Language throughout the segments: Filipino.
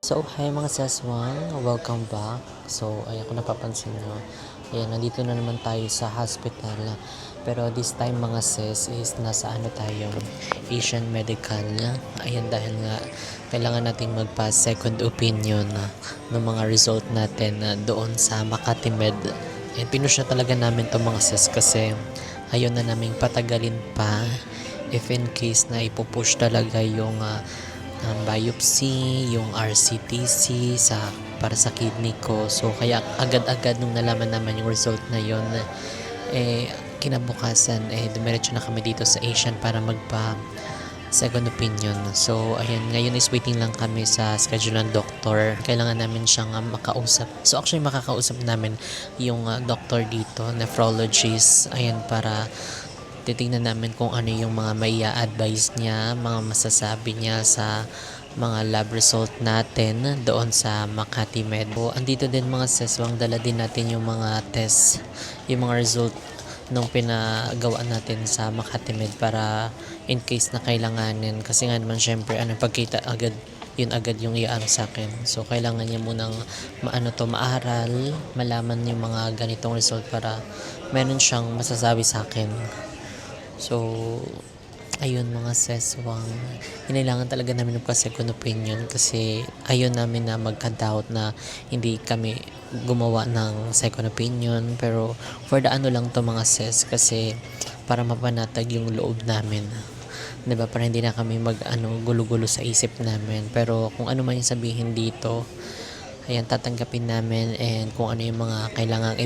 So, hi mga seswang, welcome back. So, ayan kung napapansin nyo, ayan, nandito na naman tayo sa hospital. Pero this time mga sis is nasa tayo, Asian Medical. Ayan, dahil nga kailangan nating magpa second opinion ng mga result natin doon sa Makati Med. And pinush na talaga namin to mga sis kasi ayaw na naming patagalin pa if in case na ipupush talaga yung biopsy, yung RCTC para sa kidney ko. So kaya agad-agad nung nalaman naman yung result na yon, kinabukasan dumiretso na kami dito sa Asian para magpa second opinion. So ayan, ngayon is waiting lang kami sa schedule ng doktor. Kailangan namin siyang makausap. So actually makakausap namin yung doctor dito, nephrologist, ayan, para titingnan namin kung ano yung mga advice niya, mga masasabi niya sa mga lab result natin doon sa Makati Med. So, andito din mga seswang, dala din natin yung mga test, yung mga result nung pinagawa natin sa Makati Med para in case na kailanganin. Kasi nga naman syempre, pagkita agad, yun agad yung iaano sa akin. So, kailangan niya munang maaral, malaman yung mga ganitong result para meron siyang masasabi sa akin. So, ayun mga seswang, hinailangan talaga namin ng second opinion kasi ayun namin na magka-doubt na hindi kami gumawa ng second opinion. Pero for the lang to mga ses, kasi para mapanatag yung loob namin, diba, para hindi na kami gulo-gulo sa isip namin. Pero kung ano man yung sabihin dito, ayan, tatanggapin namin, and kung ano yung mga kailangang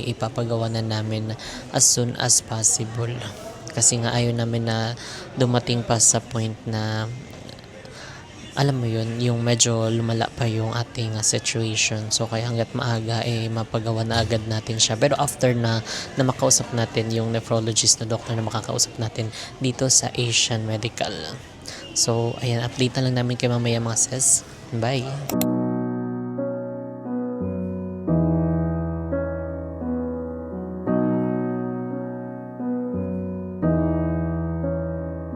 ipapagawa na namin as soon as possible. Kasi nga ayaw namin na dumating pa sa point na, alam mo yun, yung medyo lumala pa yung ating situation. So kaya hanggat maaga mapagawa na agad natin siya. Pero after na makausap natin yung nephrologist na doctor na makakausap natin dito sa Asian Medical. So ayan, update na lang namin kay mamaya mga sis. Bye!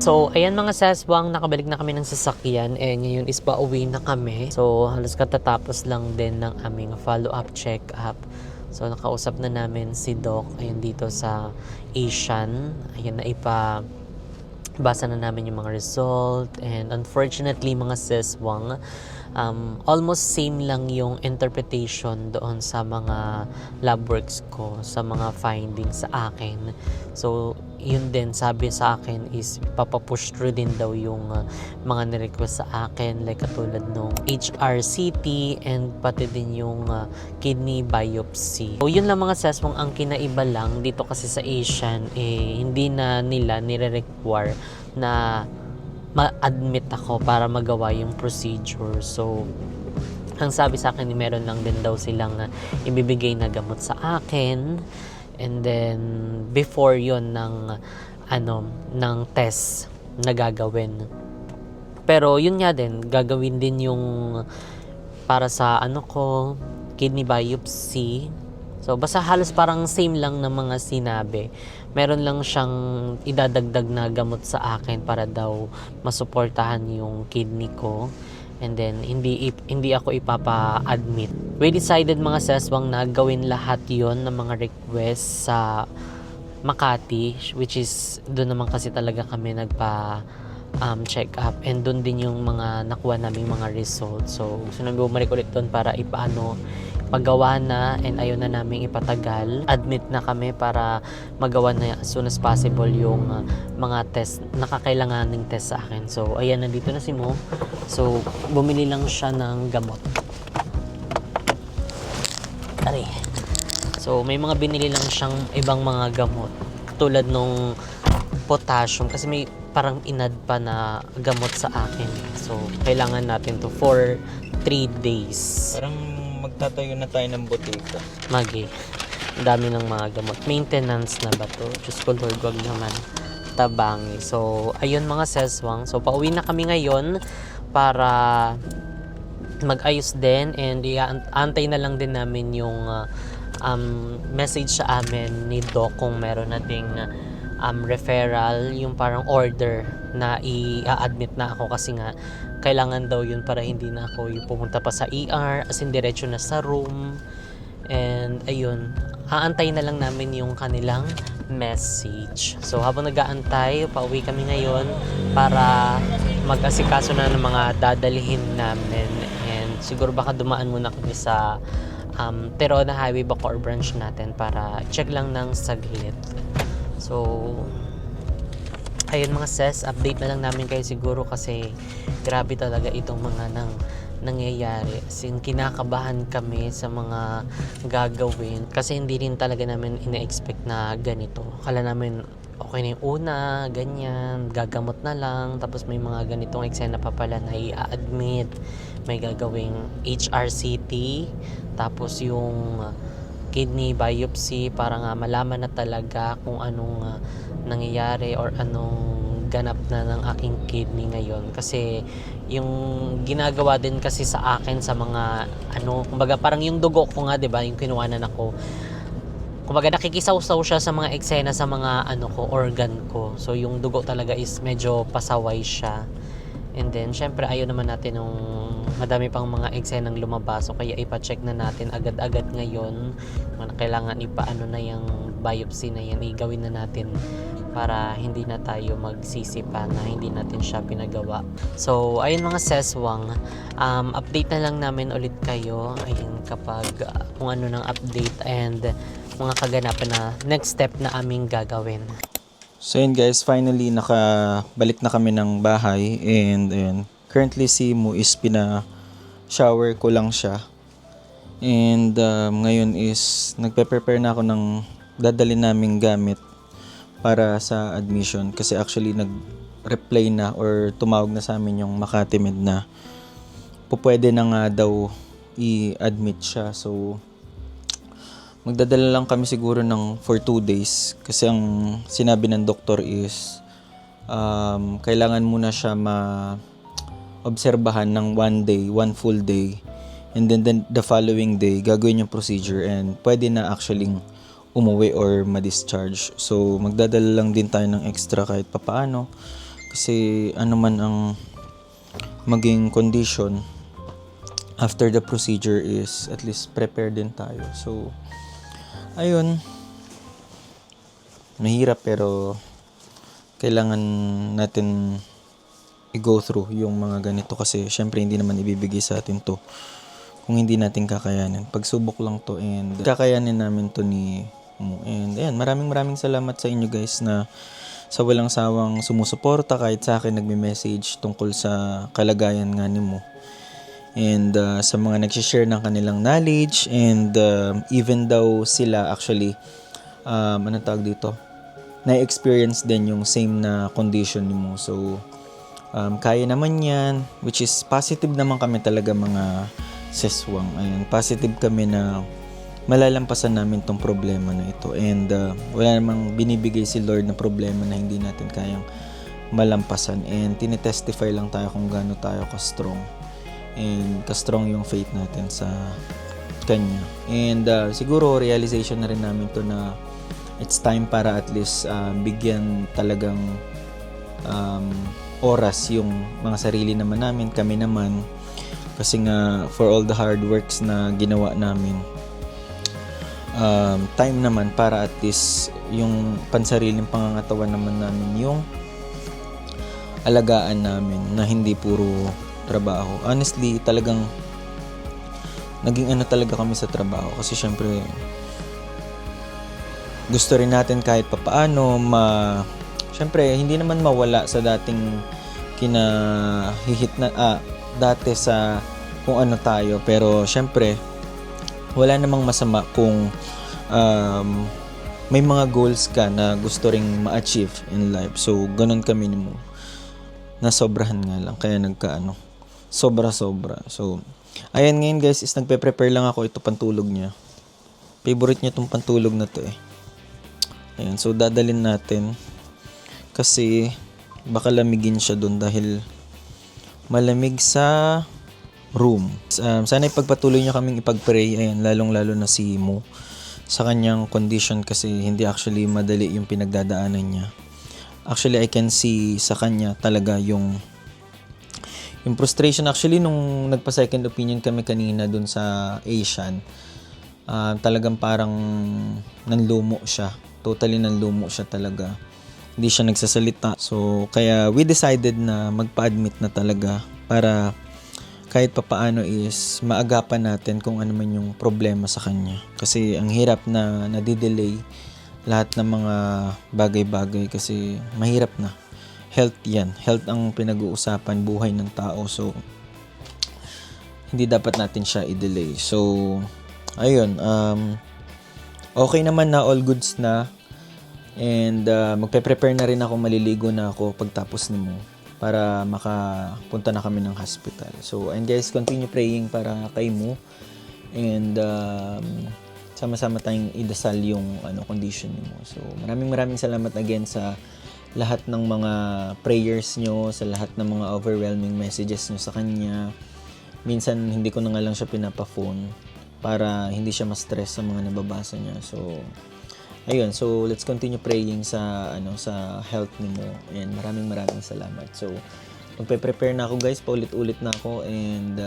So, ayan mga saswang, nakabalik na kami ng sasakyan, and ngayon is pauwi na kami. So, halos katatapos lang din ng aming follow-up check-up. So, nakausap na namin si Doc, ayun, dito sa Asian. Ayun, basa na namin yung mga result, and unfortunately mga seswang, almost same lang yung interpretation doon sa mga lab works ko, sa mga findings sa akin. So yun din, sabi sa akin is papapush through din daw yung mga nirequest sa akin, like katulad nung HRCT and pati din yung kidney biopsy. So yun lang mga seswang, ang kinaiba lang dito kasi sa Asian, hindi na nila nire-require na ma-admit ako para magawa yung procedure. So ang sabi sa akin, meron lang din daw silang ibibigay na gamot sa akin, and then before yon ng test na gagawin. Pero yun nga din, gagawin din yung para sa kidney biopsy. So basta halos parang same lang ng mga sinabi. Meron lang siyang idadagdag na gamot sa akin para daw masuportahan yung kidney ko. And then hindi ako ipapa-admit. We decided mga seswang na gawin lahat yon ng mga request sa Makati, which is doon naman kasi talaga kami nagpa check up, and doon din yung mga nakuha naming mga results. So gusto namin bumalik ulit doon para paggawa na, and ayaw na namin ipatagal. Admit na kami para magawa na as soon as possible yung mga test, nakakailanganing test sa akin. So ayan, nandito na si Mo. So bumili lang siya ng gamot. Tari. So may mga binili lang siyang ibang mga gamot, tulad nung potassium, kasi may parang inad pa na gamot sa akin. So kailangan natin to for 3 days. Parang magtatayo na tayo ng botika. Magi. Ang dami ng mga gamot. Maintenance na ba to? Diyos ko Lord, wag naman tabangi. So, ayun mga seswang. So, pauwi na kami ngayon para mag-ayos din, and antay na lang din namin yung message sa amin ni Doc kung meron na ding referral, yung parang order na i-admit na ako kasi nga kailangan daw yun para hindi na ako yung pumunta pa sa ER, as in diretso na sa room. And ayun, aantay na lang namin yung kanilang message. So habang nag-aantay, pauwi kami ngayon para mag-asikaso na ng mga dadalhin namin. And siguro baka dumaan muna kami sa Terona Highway Bacoor branch natin para check lang ng saglit. So ayun mga sis, update na lang namin kayo siguro kasi grabe talaga itong mga nangyayari. As in, kinakabahan kami sa mga gagawin kasi hindi rin talaga namin ina-expect na ganito. Akala namin okay na yung una, ganyan, gagamot na lang, tapos may mga ganitong eksena pa pala na i-admit, may gagawing HRCT, tapos yung kidney biopsy para nga malaman na talaga kung anong nangyayari or anong ganap na ng aking kidney ngayon. Kasi yung ginagawa din kasi sa akin sa mga kumbaga parang yung dugo ko nga, 'di ba, yung kinuhanan ako. Kumbaga nakikisaw-saw siya sa mga eksena sa mga organ ko. So yung dugo talaga is medyo pasaway siya. And then syempre ayaw naman natin nung madami pang mga eksenang lumabas, so kaya ipa-check na natin agad-agad ngayon. Kailangan ipaano na yung biopsy na yan, igawin na natin para hindi na tayo magsisi pa na hindi natin siya pinagawa. So ayun mga seswang, update na lang namin ulit kayo ayun kapag kung ano ng update and mga kaganapan na next step na aming gagawin. So yun guys, finally nakabalik na kami ng bahay and ayun, currently si Mo is shower ko lang siya. And ngayon is nagpe-prepare na ako ng dadalhin naming gamit para sa admission kasi actually nag-reply na or tumawag na sa amin yung Makati Med na pwede na nga daw i-admit siya. So magdadala lang kami siguro for 2 days kasi ang sinabi ng doktor is kailangan muna siya obserbahan ng 1 day, 1 full day, and then the following day gagawin yung procedure and pwede na actually umuwi or ma-discharge. So magdadala lang din tayo ng extra kahit papaano kasi ano man ang maging condition after the procedure is at least prepared din tayo. So ayun, mahirap pero kailangan natin i-go through yung mga ganito kasi syempre hindi naman ibibigay sa atin to kung hindi natin kakayanin. Pagsubok lang to and kakayanin namin to ni Mo. And ayan, maraming salamat sa inyo guys na sa walang sawang sumusuporta kahit sa akin nagme-message tungkol sa kalagayan nga ni Mo. And sa mga nag-share ng kanilang knowledge and even daw sila actually na-experience din yung same na condition ni Mo. So kaya naman yan, which is positive naman kami talaga mga seswang. Ayun, positive kami na malalampasan namin tong problema na ito and wala namang binibigay si Lord na problema na hindi natin kayang malampasan and tinitestify lang tayo kung gaano tayo ka-strong and ka-strong yung faith natin sa Kanya. And siguro realization na rin namin to na it's time para at least bigyan talagang oras yung mga sarili naman namin, kami naman, kasi nga for all the hard works na ginawa namin, time naman para at least yung pansariling pangangatawan naman namin yung alagaan namin na hindi puro trabaho. Honestly, talagang naging talaga kami sa trabaho kasi syempre gusto rin natin kahit papaano syempre hindi naman mawala sa dating dati sa kung ano tayo, pero syempre wala namang masama kung may mga goals ka na gusto ring ma-achieve in life. So ganun kami ni Mo, nasobrahan nga lang kaya sobra. So ayan, ngayon guys is nagpe-prepare lang ako. Ito pantulog niya, favorite niya tong pantulog na to Ayan, so dadalhin natin kasi baka lamigin siya doon dahil malamig sa room. Sana ipagpatuloy niyo kaming ipag-pray, ayan, lalong-lalo na si Mo. sa kanyang condition kasi hindi actually madali yung pinagdadaanan niya. Actually, I can see sa kanya talaga yung frustration. Actually, nung nagpa-second opinion kami kanina dun sa Asian, talagang parang nanlumo siya. Totally nanlumo siya talaga. Hindi siya nagsasalita. So, kaya we decided na magpa-admit na talaga para kahit papaano is maagapan natin kung ano man yung problema sa kanya. Kasi ang hirap na nadidelay lahat ng mga bagay-bagay kasi mahirap na. Health yan. Health ang pinag-uusapan, buhay ng tao. So, hindi dapat natin siya i-delay. So, ayun. Okay naman na, all goods na. And magpe-prepare na rin ako, maliligo na ako pagtapos nimo para makapunta na kami ng hospital. So, and guys, continue praying para kay mo. And sama-sama tayong idasal yung condition mo. So, maraming salamat again sa lahat ng mga prayers nyo, sa lahat ng mga overwhelming messages nyo sa kanya. Minsan, hindi ko na nga lang siya pinapa-phone para hindi siya ma-stress sa mga nababasa niya. So, ayun. So, let's continue praying sa health ni mo. And maraming salamat. So, magpe-prepare na ako guys. Paulit-ulit na ako. And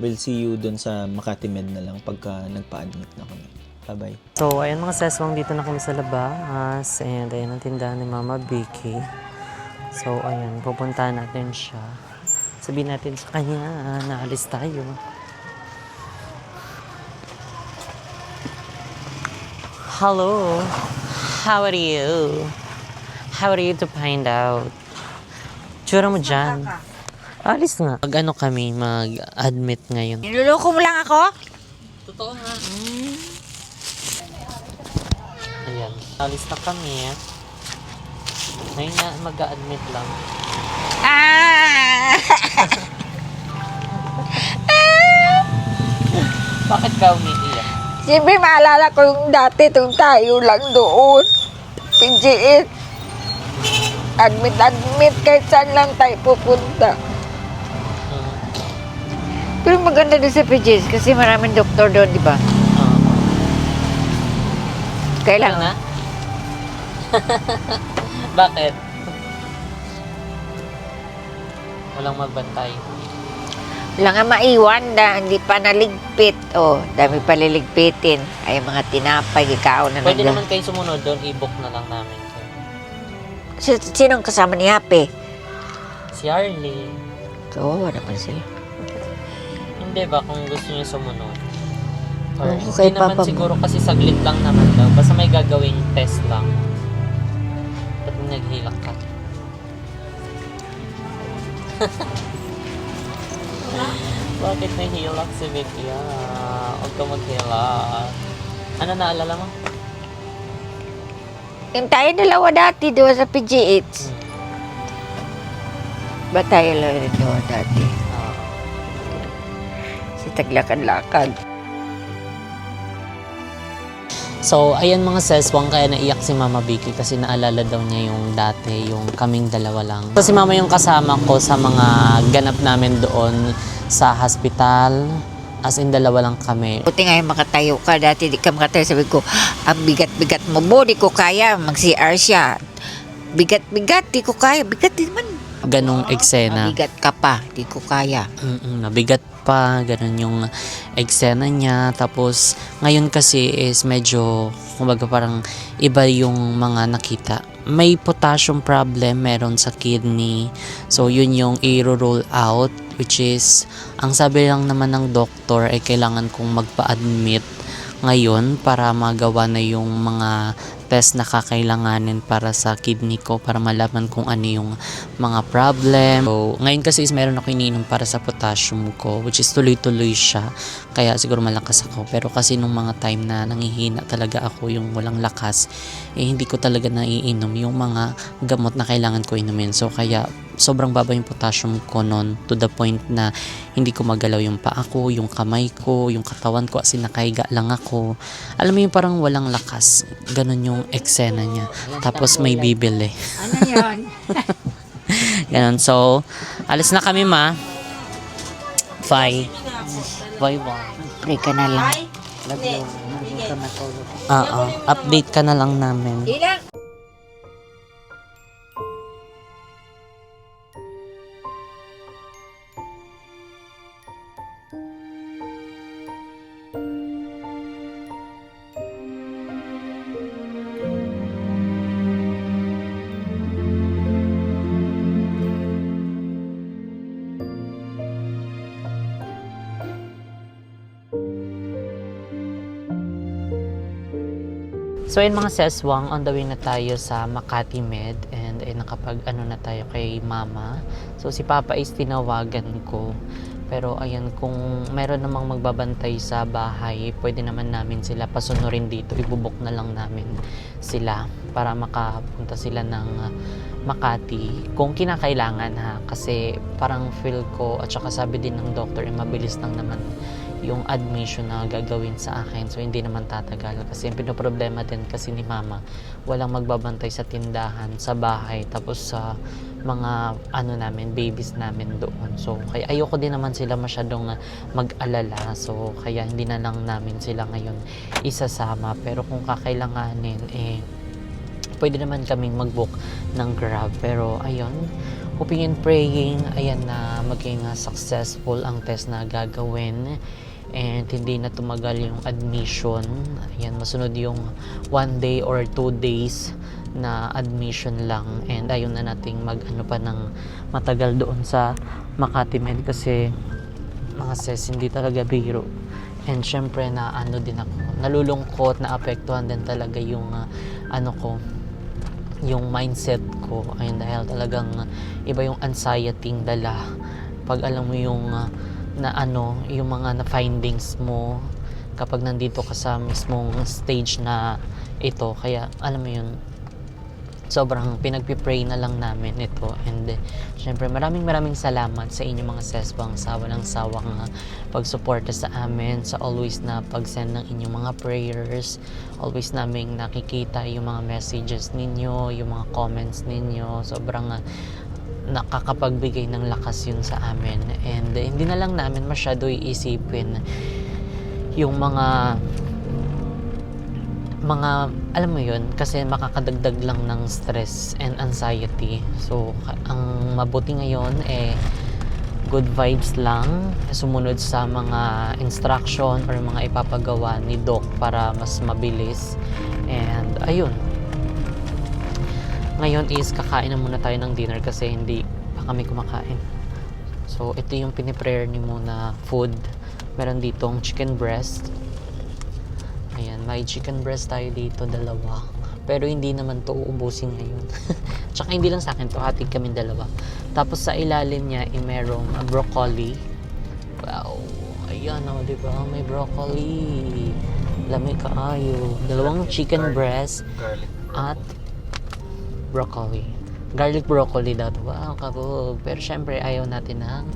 we'll see you dun sa Makati Med na lang pagka nagpa-admit na kami. Bye-bye. So, ayan mga seswang, dito na kami sa labas. And ayan ang tindahan ni Mama Vicky. So, ayan, pupuntahan natin siya. Sabihin natin sa kanya, naalis tayo. Hello, how are you? How are you to find out? Tsura mo dyan. Alis nga. Mag-admit ngayon. Niloloko mo lang ako? Totoo nga. Ayan, alis na kami. Ngayon na mag-admit lang. Bakit ka umiiyak? Siyempre maalala ko yung dati, itong tayo lang doon. PGS. Admit, kahit saan lang tayo pupunta. Pero maganda doon sa PGS kasi maraming doktor doon, di ba? Kailangan na? Bakit? Walang magbantay. Wala nga maiwan na hindi pa naligpit. Oh, dami pa liligpitin. Ay, mga tinapay, ikaw na Pwede naman kayo sumunod doon, i-book na lang namin kayo. Sinong kasama ni Happy? Si Arlie. Oo, wala pa sila. Hindi ba kung gusto niyo sumunod? Or Oo, kay hindi naman Papa mo. siguro kasi saglit lang naman daw. Basta may gagawing test lang. Ba't naghilak ka? Bakit nahilak si Vicky? Huwag ka maghilak. Ano naalala mo? Yung tayo dalawa dati doon sa PGH. Ba tayo dalawa doon dati? Si taglakad-lakad. So, ayan mga seswang, kaya naiyak si Mama Vicky kasi naalala daw niya yung dati, yung kaming dalawa lang. So, si Mama yung kasama ko sa mga ganap namin doon sa hospital. As in, dalawa lang kami. Buti nga yung makatayo ka. Dati di ka makatayo. Sabi ko, ang bigat-bigat mo, bo, di ko kaya. Mag-CR siya. Bigat-bigat, di ko kaya. Bigat din man. Ganong eksena. Bigat ka pa, di ko kaya. Nabigat pa, ganun yung eksena niya. Tapos, ngayon kasi is medyo, kumbaga parang iba yung mga nakita. May potassium problem, meron sa kidney. So, yun yung i-roll out, which is, ang sabi lang naman ng doktor ay kailangan kong magpa-admit ngayon para magawa na yung mga test na kakailanganin para sa kidney ko para malaman kung ano yung mga problem. So, ngayon kasi is meron ako iniinom para sa potassium ko, which is tuloy-tuloy siya. Kaya siguro malakas ako. Pero kasi nung mga time na nangihina talaga ako, yung walang lakas, hindi ko talaga naiinom yung mga gamot na kailangan ko inumin. So, kaya sobrang baba yung potassium ko noon to the point na hindi ko magalaw yung paa ko, yung kamay ko, yung katawan ko, as in nakahiga lang ako. Alam mo yung parang walang lakas. Ganon yung eksena niya. Tapos may bibili. Ano yan? Ganon. So, alis na kami, ma. Bye. Bye. Pray ka na lang. Love you. ka matulog. Oo, update ka na lang namin. Ilang? So yun mga seswang, on the way na tayo sa Makati Med and nakapag ano na tayo kay mama. So si papa is tinawagan ko. Pero ayan, kung meron namang magbabantay sa bahay, pwede naman namin sila pasunurin dito. Ibubok na lang namin sila para makapunta sila ng Makati. Kung kinakailangan ha, kasi parang feel ko at saka sabi din ng doctor, mabilis lang naman yung admission na gagawin sa akin. So, hindi naman tatagal. Kasi yung pinoproblema din kasi ni mama, walang magbabantay sa tindahan, sa bahay, tapos sa mga ano namin, babies namin doon. So, kaya ayoko din naman sila masyadong mag-alala. So, kaya hindi na lang namin sila ngayon isasama. Pero kung kakailanganin, pwede naman kaming mag-book ng Grab. Pero, ayun, hoping and praying, ayan na maging successful ang test na gagawin. And hindi na tumagal yung admission. Ayan, masunod yung 1 day or 2 days na admission lang. And ayun na nating mag-ano pa ng matagal doon sa Makati Med kasi mga sis, hindi talaga biro. And syempre na ano din ako, nalulungkot, na apektuhan din talaga yung ano ko, yung mindset ko. Ayun, dahil talagang iba yung anxiety ng dala pag alam mo yung na ano, yung mga na findings mo kapag nandito ka sa mismong stage na ito. Kaya alam mo yun, sobrang pinagpipray na lang namin ito. And syempre maraming salamat sa inyo mga sesbang sa walang sawang pagsuporta sa amin, sa always na pag-send ng inyong mga prayers. Always naming nakikita yung mga messages ninyo, yung mga comments ninyo. Sobrang nakakapagbigay ng lakas yun sa amin. And hindi na lang namin masyado iisipin yung mga alam mo yun, kasi makakadagdag lang ng stress and anxiety. So ang mabuti ngayon good vibes lang, sumunod sa mga instruction or mga ipapagawa ni Doc para mas mabilis. And ayun, ngayon is kakain na muna tayo ng dinner kasi hindi pa kami kumakain. So ito yung piniprepare ni muna food. Meron ditong chicken breast. Ayan, may chicken breast tayo dito, 2. Pero hindi naman to uubusin ngayon. Tsaka hindi lang sa akin to, hatig kami 2. Tapos sa ilalim niya merong broccoli. Wow, ayan o, diba? May broccoli. Lamig kaayo. 2 chicken breast at broccoli. Garlic broccoli daw. Wow, kabog. Pero syempre, ayaw natin ng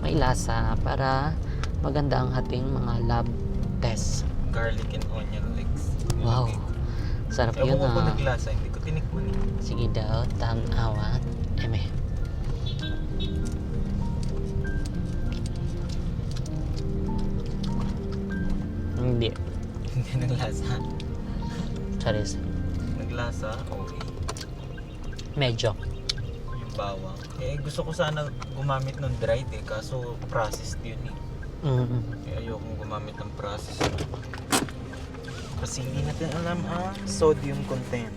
may lasa para maganda ang ating mga lab test. Garlic and onion legs. Wow. Sarap yun Ewan ko ah. naglasa, hindi ko tinikman eh. Sige daw, tanawa. Eme. Hindi. Hindi naglasa. Charis. Naglasa, okay. Medyo. Yung bawang. Gusto ko sana gumamit ng dried kaso processed yun eh. Ayokong gumamit ng processed. Kasi hindi natin alam ang sodium content.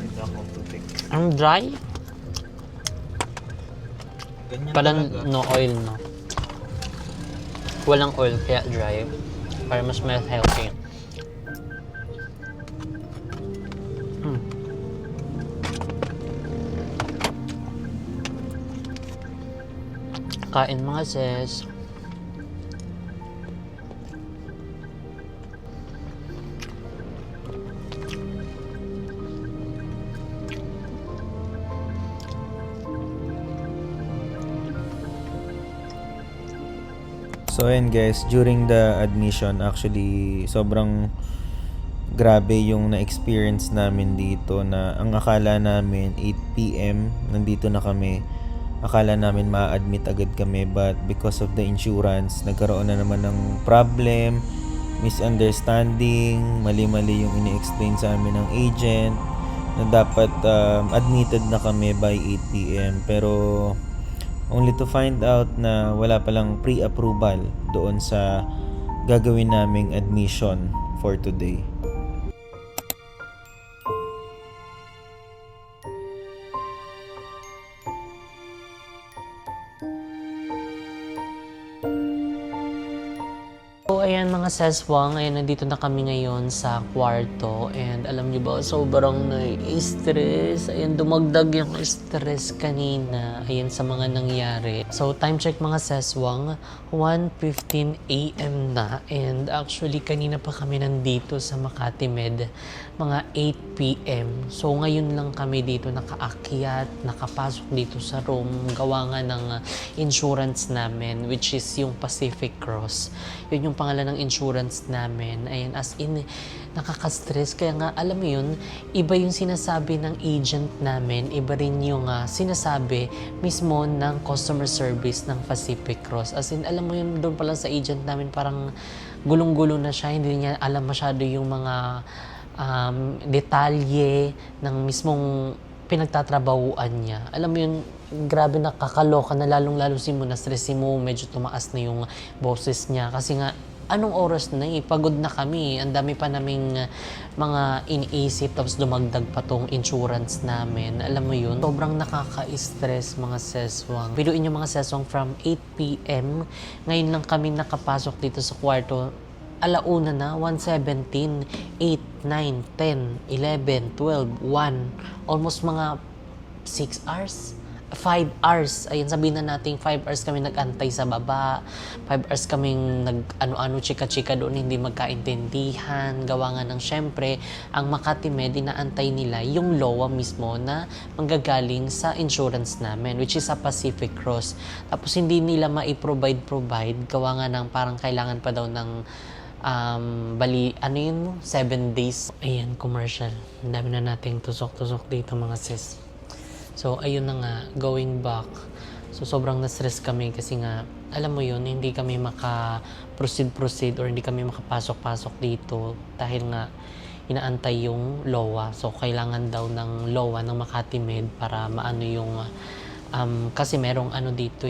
Ito akong tubig. Ang dry? Ganyan Parang talaga. no oil, no? Walang oil, kaya dry. Para mas healthy. Kain mga sis. So ayan guys, during the admission actually sobrang grabe yung na-experience namin dito na ang akala namin 8 PM nandito na kami. Akala namin ma-admit agad kami but because of the insurance nagkaroon na naman ng problem misunderstanding, mali-mali yung ini-explain sa amin ng agent na dapat admitted na kami by 8 p.m. Pero only to find out na wala palang pre-approval doon sa gagawin naming admission for today. So, ayan mga seswang, ayan, nandito na kami ngayon sa kwarto and alam niyo ba, sobrang na-stress. Ayan, dumagdag yung stress kanina, ayan, sa mga nangyari. So, time check mga seswang, 1:15 a.m. na and actually kanina pa kami nandito sa Makati Med, mga 8 p.m. So, ngayon lang kami dito nakaakyat, nakapasok dito sa room, gawa nga ng insurance namin, which is yung Pacific Cross. Yun yung pangalan ng insurance namin. Ayan, as in, nakaka-stress. Kaya nga, alam mo yun, iba yung sinasabi ng agent namin, iba rin yung sinasabi mismo ng customer service ng Pacific Cross. As in, alam mo yun, doon pa lang sa agent namin, parang gulong-gulo na siya. Hindi niya alam masyado yung mga detalye ng mismong pinagtatrabahuan niya. Alam mo yun, grabe nakakaloka na lalong-lalo si mo, na-stress mo, medyo tumaas na yung boses niya. Kasi nga, anong oras na pagod na kami. Ang dami pa naming mga iniisip, tapos dumagdag pa tong insurance namin. Alam mo yun, sobrang nakaka-stress mga seswang. Biruin yung mga seswang from 8 p.m. Ngayon lang kami nakapasok dito sa kwarto. Alauna na, 1:17, 8, 9, 10, 11, 12, 1. Almost mga 6 hours. 5 hours. Ayun, sabihin na natin 5 hours kami nag-antay sa baba. 5 hours kaming nag-ano-ano, chika-chika doon, hindi magkaintindihan. Gawa nga ng syempre, ang Makati Med, inaantay nila yung LOA mismo na manggagaling sa insurance namin, which is sa Pacific Cross. Tapos hindi nila ma-provide, gawa nga ng parang kailangan pa daw ng 7 days. Ayan, commercial. Ang dami na nating tusok-tusok dito mga sis. So, ayun na nga, going back. So, sobrang na-stress kami kasi nga, alam mo yun, hindi kami maka-proceed or hindi kami makapasok-pasok dito dahil nga inaantay yung LOA. So, kailangan daw ng LOA ng Makati Med para maano yung, kasi merong ano dito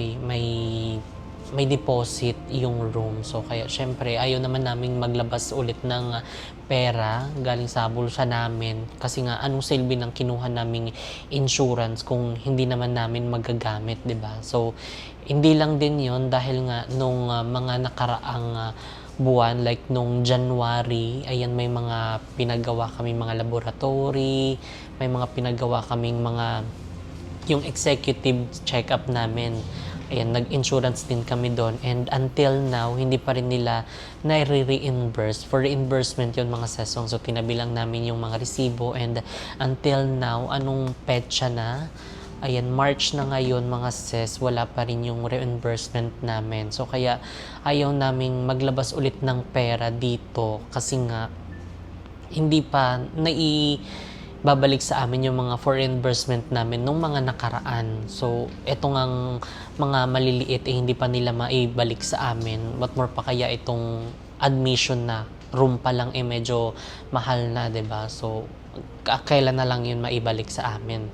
may deposit yung room. So, kaya syempre, ayaw naman naming maglabas ulit ng pera galing sa bulsa namin. Kasi nga, anong silbi ng kinuha naming insurance kung hindi naman namin magagamit, 'di ba? So, hindi lang din yon dahil nga nung mga nakaraang buwan, like nung January, ayan, may mga pinagawa kami mga laboratory, may mga pinagawa kaming yung executive check-up namin. Ayan, nag-insurance din kami doon. And until now, hindi pa rin nila na-reimburse. For reimbursement yun mga sesong. So, tinabilang namin yung mga resibo. And until now, anong petsa na? Ayan, March na ngayon mga ses, wala pa rin yung reimbursement namin. So, kaya ayaw naming maglabas ulit ng pera dito. Kasi nga, hindi pa babalik sa amin yung mga for reimbursement namin nung mga nakaraan. So, eto ngang mga maliliit hindi pa nila maibalik sa amin. What more pa kaya itong admission na room pa lang medyo mahal na, 'di ba? So, kailan na lang yun maibalik sa amin.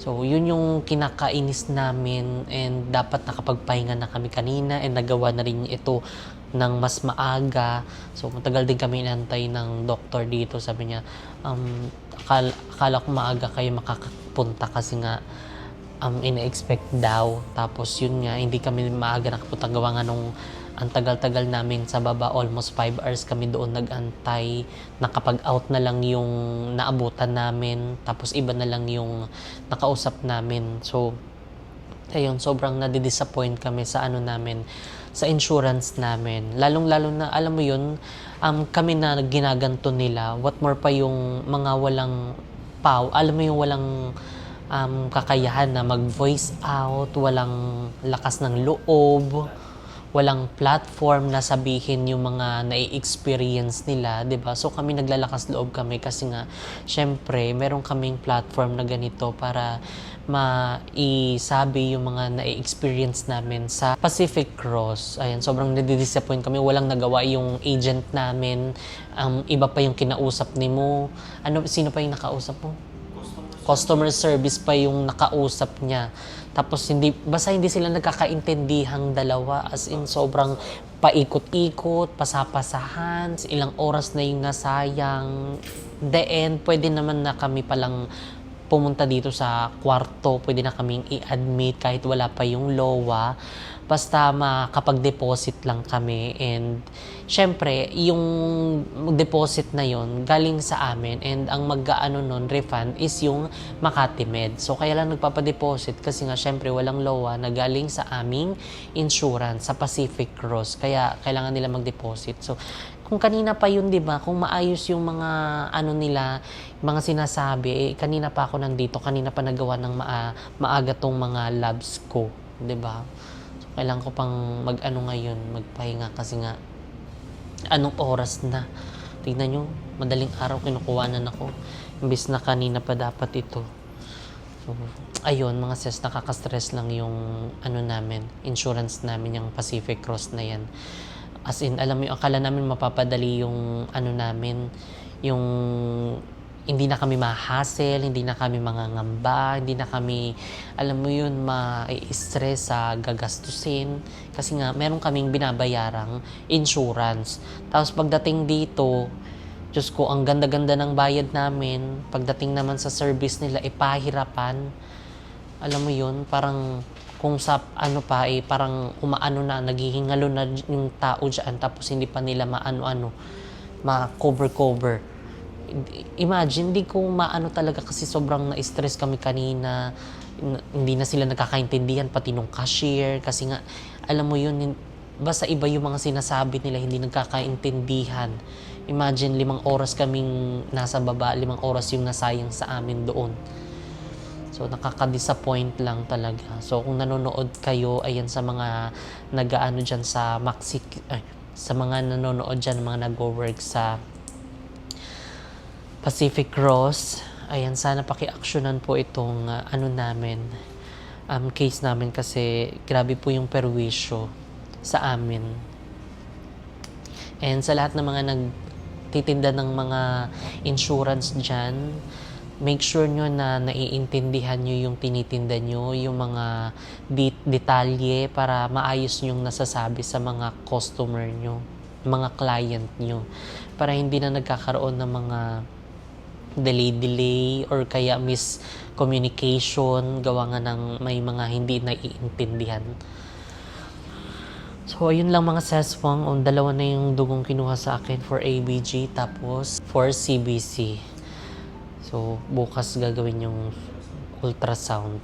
So, yun yung kinakainis namin and dapat nakapagpahinga na kami kanina and nagawa na rin ito ng mas maaga. So, matagal din kami inantay ng doktor dito. Sabi niya, akala ko maaga kayo makakapunta kasi nga ina-expect daw. Tapos yun nga, hindi kami maaga nakapunta. Gawa nga nung ang tagal-tagal namin sa baba, almost 5 hours kami doon nag-antay. Nakapag-out na lang yung naabutan namin. Tapos iba na lang yung nakausap namin. So, ayun, sobrang nadi-disappoint kami sa ano namin, sa insurance namin. Lalong-lalo na, alam mo yun, kami na ginaganto nila. What more pa yung mga walang alam mo yung walang kakayahan na mag-voice out, walang lakas ng loob, walang platform na sabihin yung mga nai-experience nila, 'di ba? So kami naglalakas loob kami kasi nga syempre meron kaming platform na ganito para maisabi yung mga nai-experience namin sa Pacific Cross. Ayan, sobrang nadi-disappoint kami. Walang nagawa yung agent namin. Iba pa yung kinausap ni mo. Sino pa yung nakausap mo? Customer service pa yung nakausap niya. Tapos basta hindi sila nagkakaintindihang dalawa, as in sobrang paikot-ikot, pasapasahan, ilang oras na yung nasayang. The end, pwede naman na kami palang pumunta dito sa kwarto, pwede na kaming i-admit kahit wala pa yung LOA. Basta makapag-deposit lang kami, and syempre, yung deposit na yon galing sa amin, and ang mag-aano nun, refund, is yung Makati Med. So, kaya lang nagpapadeposit kasi nga syempre walang LOA na galing sa aming insurance sa Pacific Cross. Kaya kailangan nila mag-deposit. So, kung kanina pa yun, di ba, kung maayos yung mga ano nila, mga sinasabi, kanina pa ako nandito, kanina pa nagawa ng maaga tong mga labs ko, di ba? Kailangan ko pang mag-ano ngayon, magpahinga kasi nga anong oras na. Tignan nyo, madaling araw kinukuhanan ako. Imbis na kanina pa dapat ito. So, ayun, mga sis, nakaka-stress lang yung ano namin, insurance namin, yung Pacific Cross na yan. As in, alam mo yung akala namin mapapadali yung ano namin, yung hindi na kami ma-hassle, hindi na kami mangangamba, hindi na kami, alam mo yun, ma-stress sa gagastusin. Kasi nga, meron kaming binabayarang insurance. Tapos pagdating dito, Diyos ko, ang ganda-ganda ng bayad namin. Pagdating naman sa service nila, pahirapan. Alam mo yun, parang kung sa ano pa, parang umaano na, naghihingalo na yung tao dyan, tapos hindi pa nila maano-ano, ma-cover-cover. Imagine, di ko maano talaga kasi sobrang na-stress kami kanina. Hindi na sila nagkakaintindihan, pati nung cashier. Kasi nga, alam mo yun, basta iba yung mga sinasabi nila, hindi nagkakaintindihan. Imagine, 5 oras kaming nasa baba, 5 oras yung nasayang sa amin doon. So, nakaka-disappoint lang talaga. So, kung nanonood kayo, ayan sa mga nag-aano dyan sa sa mga nanonood dyan, mga nag-work sa Pacific Cross, ayan, sana paki-actionan po itong ano namin, case namin kasi grabe po yung perwisyo sa amin. And sa lahat ng mga nagtitinda ng mga insurance dyan, make sure nyo na naiintindihan nyo yung tinitinda nyo, yung mga detalye para maayos yung nasasabi sa mga customer nyo, mga client nyo, para hindi na nagkakaroon ng mga delay or kaya miscommunication, gawa nga ng may mga hindi naiintindihan. So, ayun lang mga seswang. Dalawa na yung dugong kinuha sa akin for ABG, tapos for CBC. So, bukas gagawin yung ultrasound.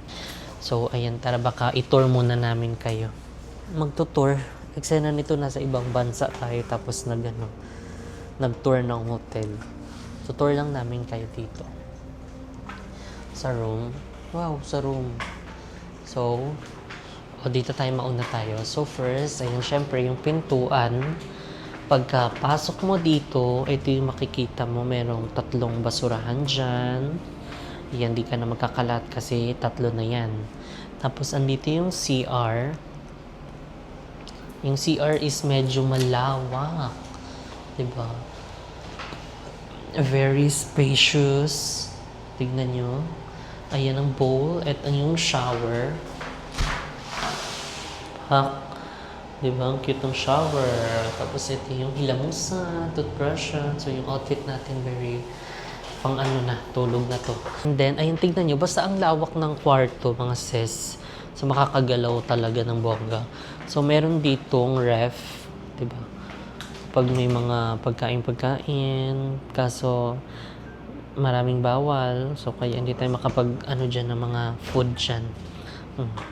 So, ayan, tara baka i-tour muna namin kayo. Magtutour. Eksena nito, nasa ibang bansa tayo, tapos nag-tour ng hotel. So, tour lang namin kayo dito. Sa room. Wow, sa room. So, dito tayo, mauna tayo. So, first, ayun, syempre, yung pintuan. Pagkapasok mo dito, ito yung makikita mo, merong 3 basurahan dyan. Yan, di ka na magkakalat kasi 3 na yan. Tapos, andito yung CR. Yung CR is medyo malawak. Diba? Very spacious. Tignan nyo. Ayan ang bowl. At yung shower. Diba? Ang cute ng shower. Tapos ito yung hilamusa, toothbrush. So yung outfit natin very pang tulog na to. And then, ayun, tignan nyo. Basta ang lawak ng kwarto, mga sis. So makakagalaw talaga ng bongga. So meron ditong ref. Diba? Pag may mga pagkain, kaso maraming bawal, so kaya hindi tayo dyan ng mga food dyan.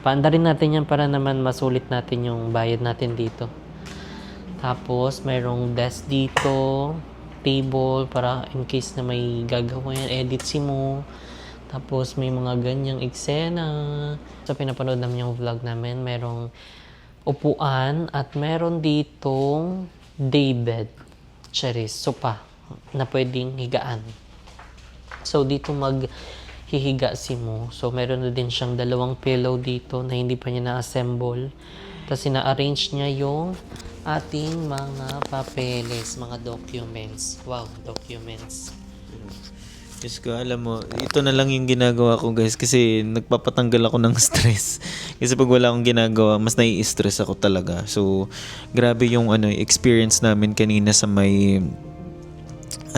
Paanda rin natin yan para naman masulit natin yung bayad natin dito. Tapos mayroong desk dito, table para in case na may gagawin, edit si mo. Tapos may mga ganyang eksena. So pinapanood namin yung vlog namin, merong upuan at meron ditong daybed, charis, sopa na pwedeng higaan. So, dito maghihiga si Mo. So, meron na din siyang 2 pillow dito na hindi pa niya na-assemble. Tapos, ina-arrange niya yung ating mga papeles, mga documents. Wow, documents. Diyos ko, alam mo, ito na lang yung ginagawa ko guys kasi nagpapatanggal ako ng stress. Kasi pag wala akong ginagawa, mas nai-stress ako talaga. So, grabe yung experience namin kanina sa may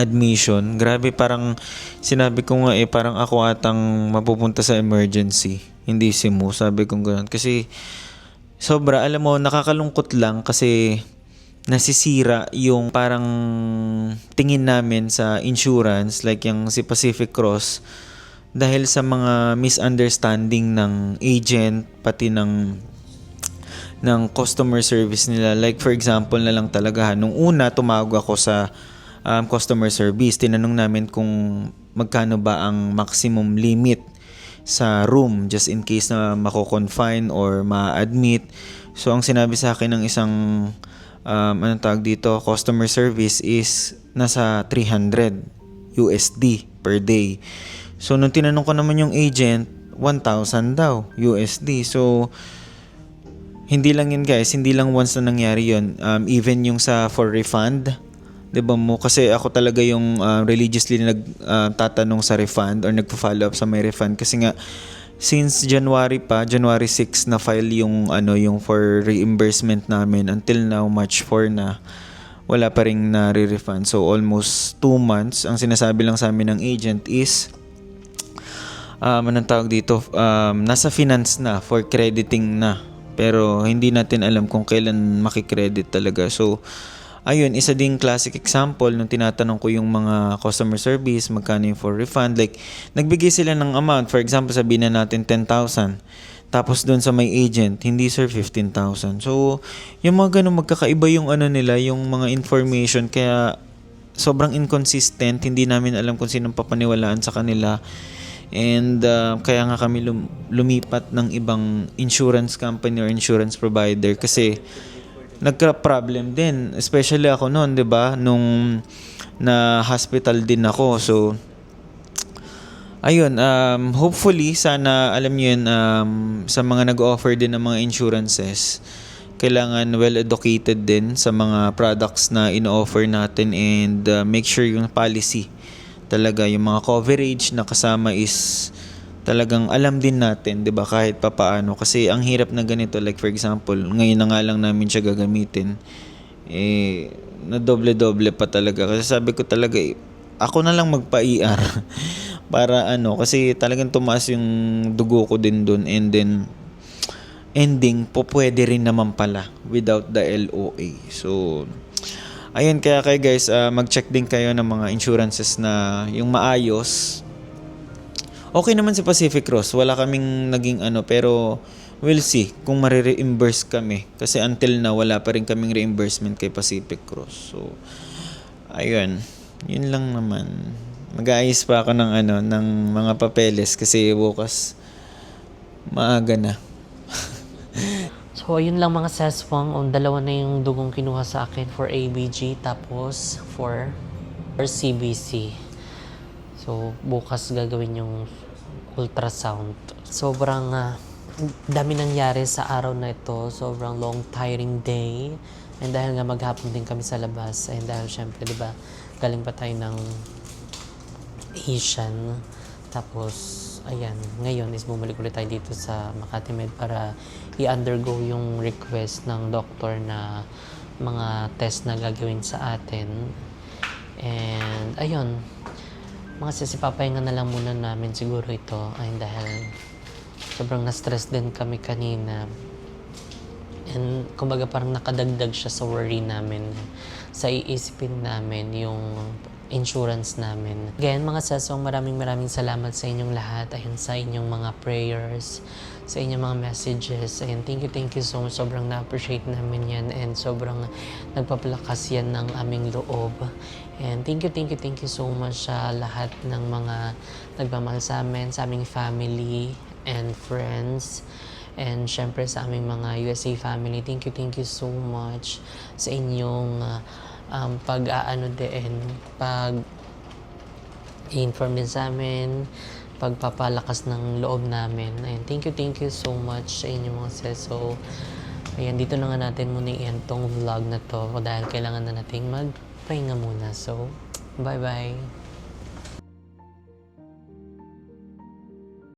admission. Grabe, parang sinabi ko nga parang ako atang mapupunta sa emergency. Hindi si Mo, sabi ko gano'n. Kasi sobra, alam mo, nakakalungkot lang kasi nasisira yung parang tingin namin sa insurance like yung si Pacific Cross dahil sa mga misunderstanding ng agent pati ng customer service nila. Like for example na lang talaga, nung una tumawag ako sa customer service, tinanong namin kung magkano ba ang maximum limit sa room just in case na mako-confine or ma-admit. So ang sinabi sa akin ng isang anong tawag dito, customer service is nasa 300 USD per day. So nung tinanong ko naman yung agent, 1,000 daw USD. So hindi lang yun guys, hindi lang once na nangyari yun. Even yung sa for refund, 'di ba mo, kasi ako talaga yung religiously nagtatanong sa refund or nagfo-follow up sa may refund kasi nga since January 6 na file yung yung for reimbursement namin, until now March 4 na wala pa ring na-refund. So almost 2 months. Ang sinasabi lang sa amin ng agent is anong tawag dito, nasa finance na, for crediting na, pero hindi natin alam kung kailan makikredit talaga. So ayun, isa ding classic example nung tinatanong ko yung mga customer service, magkano yung for refund. Like, nagbigay sila ng amount. For example, sabihin na natin 10,000. Tapos doon sa may agent, hindi sir, 15,000. So, yung mga ganun, magkakaiba yung nila, yung mga information. Kaya, sobrang inconsistent. Hindi namin alam kung sinong papaniwalaan sa kanila. And, kaya nga kami lumipat ng ibang insurance company or insurance provider kasi nagka-problem din, especially ako noon, 'di ba? Nung na hospital din ako. So ayun, hopefully sana alam niyo yun, sa mga nag-offer din ng mga insurances, kailangan well-educated din sa mga products na ino-offer natin and make sure yung policy talaga, yung mga coverage na kasama is talagang alam din natin, 'di ba, kahit papaano, kasi ang hirap na ganito, like for example, ngayon na nga lang namin siya gagamitin, na doble-doble pa talaga, kasi sabi ko talaga ako na lang magpa-ER para kasi talagang tumaas yung dugo ko din doon, and then ending po pwede rin naman pala without the LOA. So ayun, kaya kayo guys, mag-check din kayo ng mga insurances na yung maayos. Okay naman si Pacific Cross, wala kaming naging pero we'll see kung marireimburse kami. Kasi until now, wala pa rin kaming reimbursement kay Pacific Cross. So, ayun. Yun lang naman. Mag-aayos pa ako ng mga papeles kasi bukas maaga na. So, ayun lang mga seswang. Dalawa na yung dugong kinuha sa akin for ABG tapos for CBC. So, bukas gagawin yung ultrasound. Sobrang dami nangyari sa araw na ito. Sobrang long, tiring day. And dahil nga maghapon din kami sa labas. And dahil syempre, di ba, galing pa tayo ng Asian. Tapos, ayan, ngayon is bumalik ulit tayo dito sa Makati Med para i-undergo yung request ng doktor na mga test na gagawin sa atin. And, ayun, mga sisipapahinga na lang muna namin siguro ito ay dahil sobrang na-stress din kami kanina. And kumbaga parang nakadagdag siya sa worry namin, sa iisipin namin yung insurance namin. Again, mga sesong, maraming salamat sa inyong lahat. Ayun, sa inyong mga prayers, sa inyong mga messages. Ayun, thank you so much. Sobrang na-appreciate namin yan and sobrang nagpapalakas yan ng aming loob. And thank you so much sa lahat ng mga nagmamahal sa amin, sa aming family and friends. And syempre sa aming mga USA family, thank you so much sa inyong pag-aano din, pag-inform din sa amin, pagpapalakas ng loob namin. And thank you so much sa inyong mga sis. So, ayan, dito na nga natin muna i-end tong vlog na to dahil kailangan na nating magpahinga muna. So, bye-bye!